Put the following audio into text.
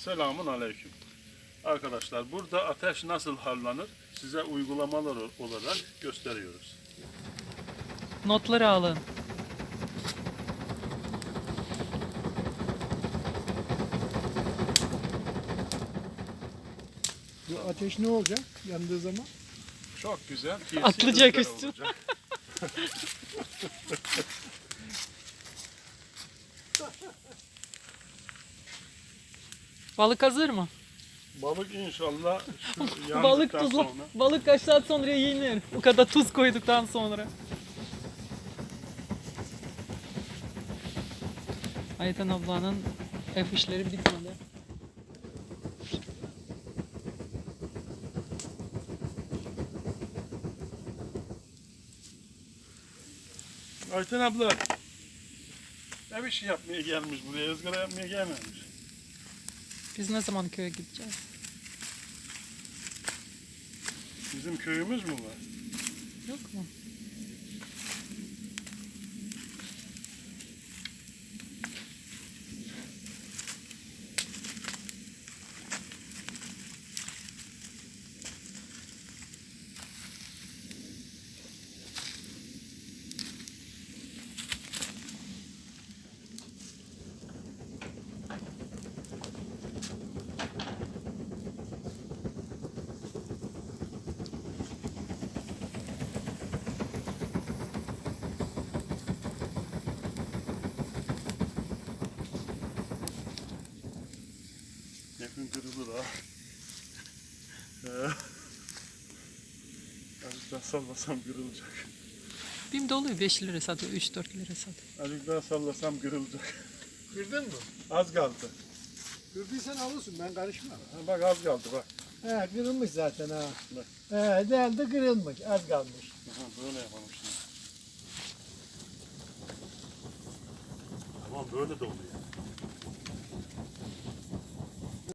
Selamun aleyküm. Arkadaşlar burada ateş nasıl harlanır size uygulamalar olarak gösteriyoruz. Notları alın. Bu ateş ne olacak yandığı zaman? Çok güzel. Atlayacak ızgara üstüne. olacak. Balık hazır mı? Balık inşallah şu Balık yandıktan tuzla. sonra. Balık kaç saat sonra yenir? Bu kadar tuz koyduktan sonra. Ayten ablanın ev işleri bitmedi. Ayten abla ev işi yapmaya gelmiş buraya, ızgara yapmaya gelmemiş. Biz ne zaman köye gideceğiz? Bizim köyümüz mü var? Yok mu? Yakın kırılır ha. Azıcık daha sallasam kırılacak. Bim doluyor 5 lira satıyor, 3-4 lira satıyor. Azıcık daha sallasam kırılacak. Kırdın mı? Az kaldı. Kırdıysan alırsın, ben karışmam. Ha, bak az kaldı bak. He, kırılmış zaten ha. Bak. He, değildi kırılmış, az kalmış. Aha, böyle yapalım şimdi. Tamam böyle de oluyor.